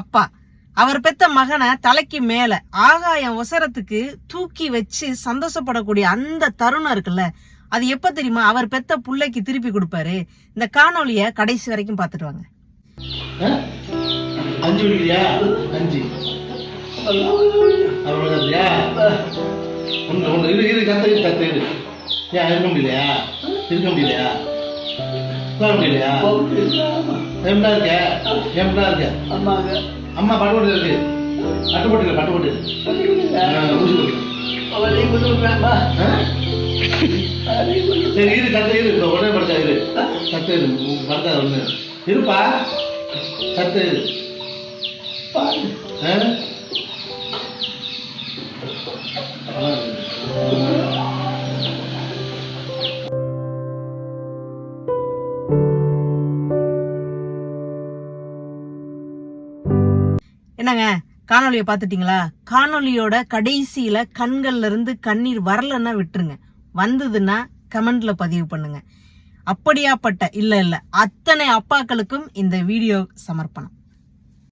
அப்பா அவர் பெத்த மகனை தலைக்கு மேல ஆகாயம் உசரத்துக்கு தூக்கி வச்சு சந்தோஷப்படக்கூடிய அந்த தருணம் இருக்குல்ல, அது எப்ப தெரியுமா? அவர் பெத்த புள்ளைக்கு திருப்பி கொடுப்பாரு. இந்த காணொலிய கடைசி வரைக்கும் பாத்துட்டு வாங்க. 5 விடுறியா? 5 அவ்வளோதான்யா. ஒன்று இரு கத்து இரு. ஏன் இருக்க முடியலையா? இருக்க முடியலையா? உட்கார முடியலையா? எம்டா இருக்க? அம்மா பட்டு போட்டு இருக்கு. பட்டு போட்டு ஊசி போட்டு. சரி இரு கத்து இரு. உடனே படுத்தா இரு. கத்து இரு. படுத்தா ஒன்று இருப்பா. கத்து இரு. என்னங்க, காணொலியை பாத்துட்டீங்களா? காணொலியோட கடைசியில கண்கள்ல இருந்து கண்ணீர் வரலன்னா விட்டுருங்க, வந்ததுன்னா கமெண்ட்ல பதிவு பண்ணுங்க. அப்படியாப்பட்ட இல்ல அத்தனை அப்பாக்களுக்கும் இந்த வீடியோ சமர்ப்பணம்.